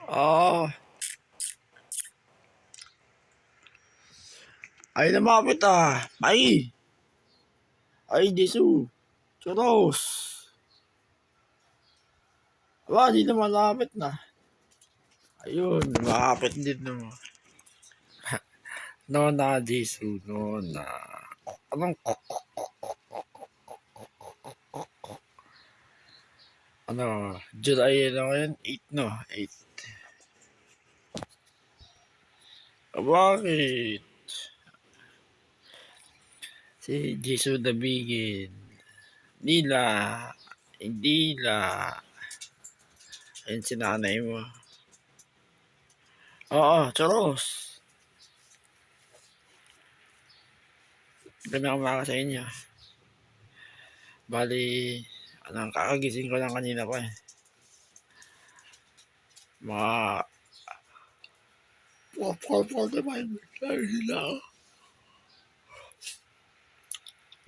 Ah, ay lumapit Ay, ay Jesu. Churros. Aba, di na malapit na. Ayun, malapit din naman. No na, Jesu, no na. Anong July na ngayon? 8 no? 8. Bakit? Si Jesu Dabigin. Nila. Hindi la. Ayun si nanay mo. Oo, churros. Ganda umaga sa inyo. Bali, kakagising ko lang kanina pa eh. Mga 4:45 sila.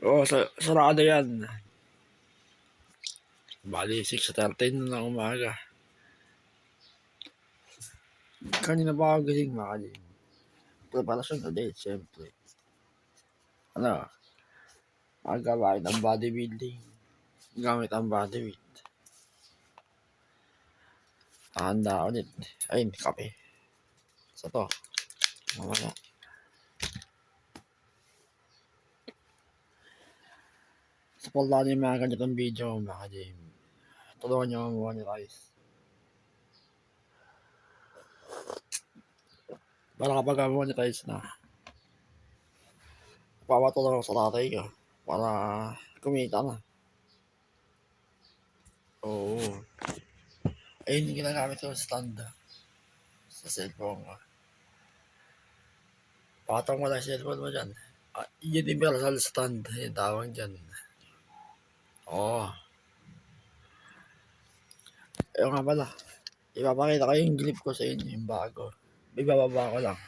Oo, sarado yan. Bali, 6:13 na umaga. Kanina pa ako gising mga din. Preparasyon ulit, siyempre. Magawain ang bodybuilding. Gamit ang body weight. Handa ulit. Ayun, kape. Sa to. Mamaya. Support lang yung mga ganitong video, mga Jim. Tulungan nyo ang monetize. Para kapag monetize na, papatulong sa tatay ko. Para kumita na. Oo. Ayun yung ginagamit ko sa stand sa cellphone ko. Patong mo lang cellphone mo dyan. Universal stand yung tawag dyan. Oo. Ayun nga pala. Ipapakita ko yung clip ko sa inyo, yung bago. Ibababa ko lang.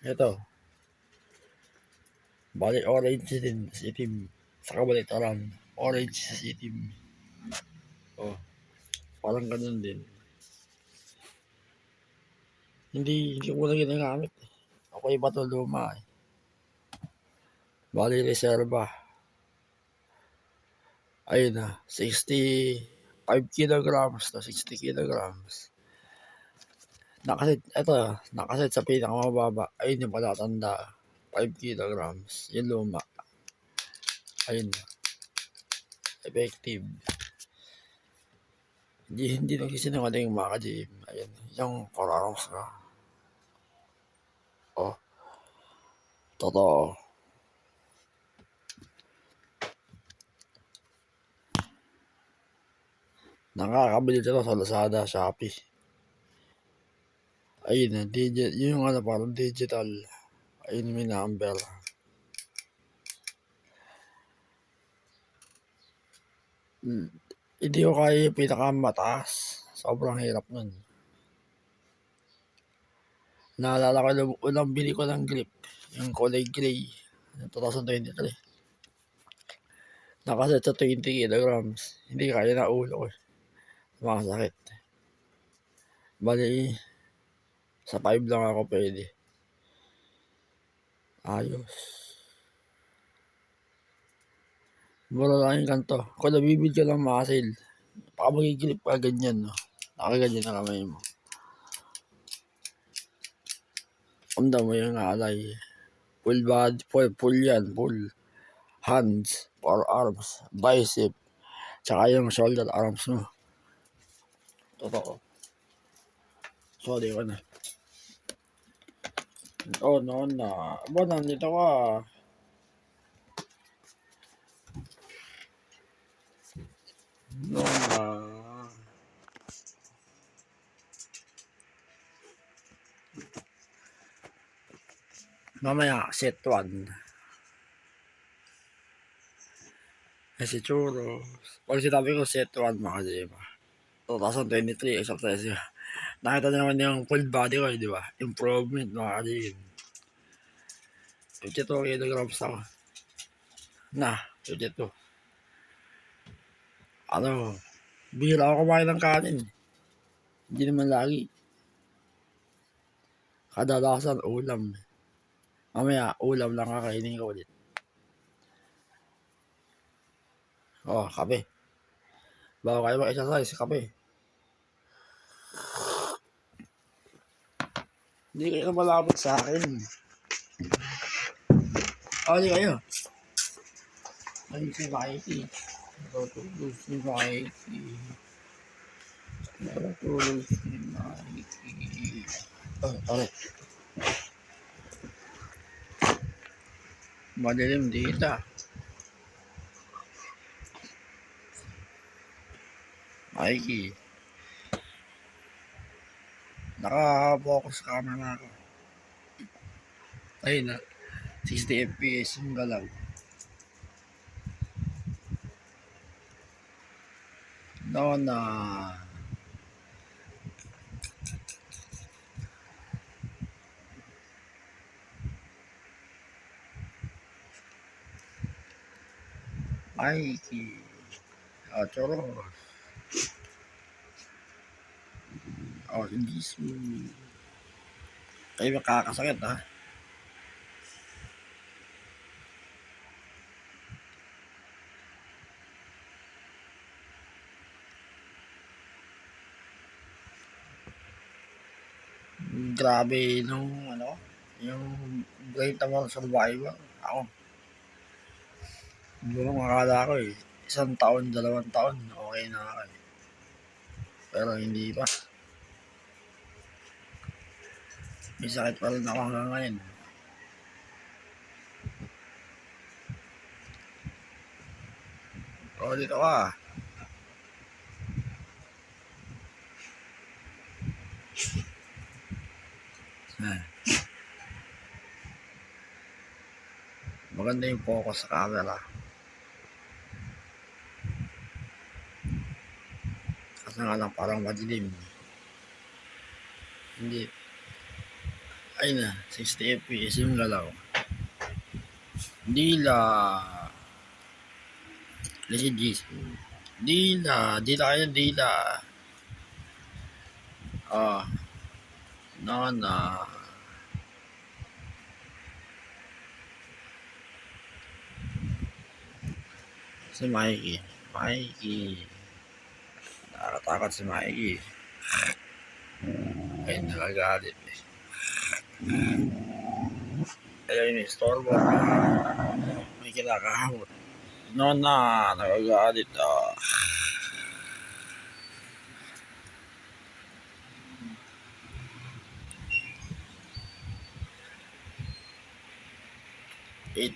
Ito. Bali orange din sa itim. Sa kabalitaran. Orange sa itim. Oh. Parang ganun din. Hindi ko na ginagamit. Ako iba to luma eh. Bali reserva. Ayun 65 kilograms to 60 kilograms. Nakaset sa pinakamababa. Ayun yung palatanda. 5 kilograms. Yung luma. Ayun. Effective. Hindi nagsisinungaling mga ka-gym. Ayun. Yung 4 hours na. Oh. Totoo. Nakakabili dito sa Lazada, Shopee. Ayun yung parang digital. Ayun may number. Hindi ko kaya yung pinakamataas. Sobrang hirap nun. Naalala ko unang bili ko ng grip. Yung kulay gray. 2023. Nakaset sa 20 kilograms. Hindi kaya na ulo ko. Makasakit. Bali, sa 5 lang ako pwede. Ayos. Mura lang yung kanto. Kung nabibili ka lang muscle, baka magigilip ka ganyan, no? Nakaganyan na kamay mo. Umda mo yung alay. Full body, full yan, full hands, forearms, bicep, tsaka yung shoulder arms mo. Totoo. Sorry ko na. Oh, no na. Aba, nandito ka. No na. Mamaya, set 1. Si Churros. Pag sinabi ko set 1, mga diba? 2023, exercise. Nakita na naman yung full body ko, di ba? Improvement, mga kadigin. 52 kilograms ako. Na, 52. Ano, bihira ako kumain ng kanin. Hindi naman lagi. Kadalasan ulam. Mamaya, ulam lang kakainin ko ulit. Oh, kape. Bago kayo mag-exercise, kape. Hindi kayo malapit sa akin. Hindi kayo. Ay, si Mikey. Natutulog si Mikey. Natutulog si Mikey. Okay. Madilim dito. Mikey. Naka-focus camera ako. Ayun na. 60 FPS yung galaw. Nona. Mikey. Choro. Hindi so. Kayo makakasakit, ha? Grabe nung yung Great Among Survivor. Ako. Buong akala ko 1 taon, 2 taon, okay na ako. Pero hindi pa. May sakit pa rin ako hanggang ngayon. Dito ka. Maganda yung focus sa camera. Kasi nga lang parang madilim. Hindi. Ay na, 60 FPS yung galaw. Dila. Legit G's. Dila kayo, dila. Nona. Si Mikey. Nakakatakot si Mikey. Ay, nagagalit eh. Ayun yung store mo. May kinakahamot. Nona, nagagalit ah.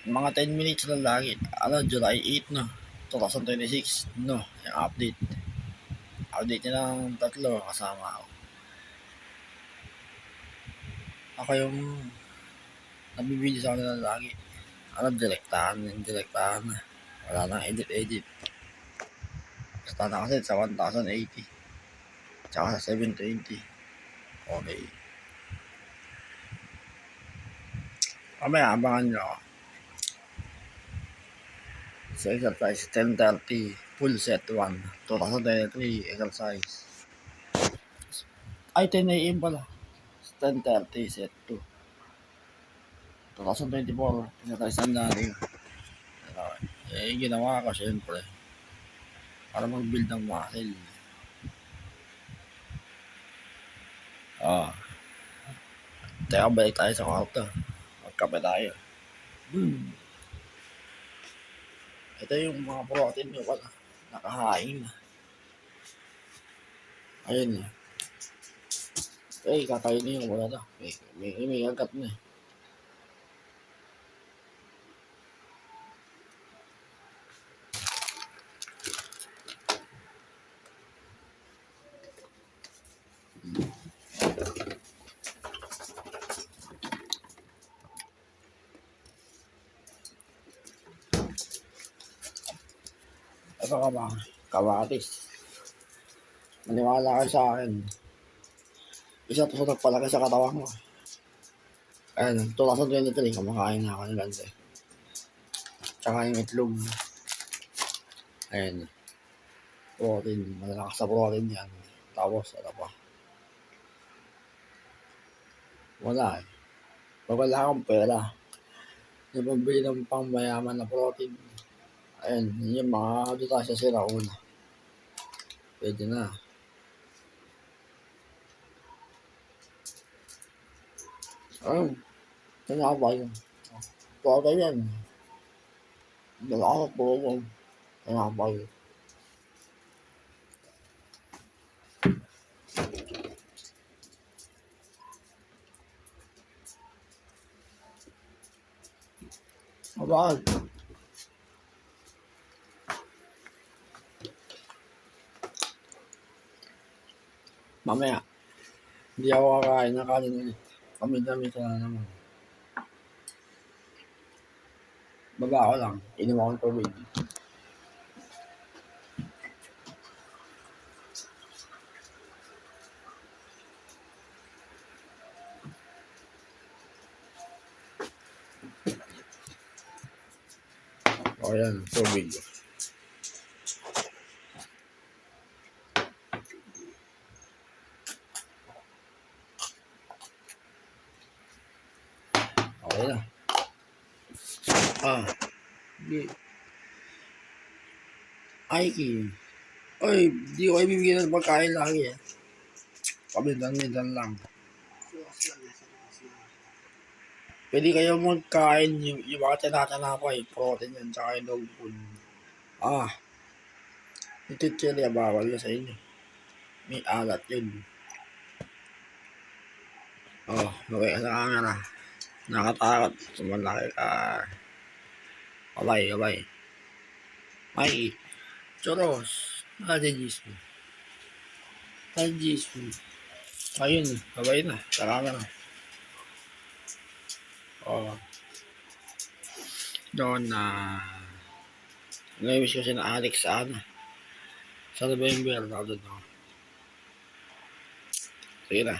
Mga 10 minutes lang lagi. July 8 no. 2026 no. Yung update. Update niya ng 3 kasama ako. Ako yung nabibideo sa kanila lagi. Direktahan na. Wala nang edit. Basta na kasi sa 1080. Tsaka sa 720. Okay. Mamaya, abangan nyo ako. Sa exercise, 10:30, full set 1, 2023 exercise. Ay, 10 AM pala. 10:30, set 2. 2024, exercise na natin. Ginawa ko syempre. Para mag-build ng muscle. Teka, balik tayo sa kwarto. Magkape tayo. Ito yung mga protein ko pala. Nakahain na. Ayun. Kakainin yung wala na. May agad na. Ito ka ba? Kamatis. Maniwala kayo sa akin. Isa to sa nagpalaki sa katawan ko. Ayan, 2023, kumakain na ako ng ganito. Tsaka yung itlog. Ayan. Protein. Malalakas sa protein yan. Tapos, ano pa? Wala eh. Pag wala akong pera, yung pambili ng pangmayaman na protein. Ayan, yun yung mga dito sa sirauna. Pwede na. Ayun, tinapa yun. Protein yan. Malalakas sa protein. Tinapa yun. Bakit? Mamaya, hindi ako kakain ng kanin ulit. Kami-dami ka na naman. Baba ko lang, inom akong tubig. O yan, tubig. Okay na. Di. Ay, Ay, di ko ibibigyan ng pagkain lagi eh. Paminsan-minsan lang. Pwede kayo magkain yung mga tinatanapay, protein yan, tsaka yung dog food. Yung chichirya bawal na sa inyo. May alat yun. Okay ka sa camera. Nakatakot. Sumalaki ka. Kabay. Ay, choros. Jisoo. Jisoo. Ayun, kabay na. Sa camera. Doon na namiss ko si na Alex sa November. Sige na.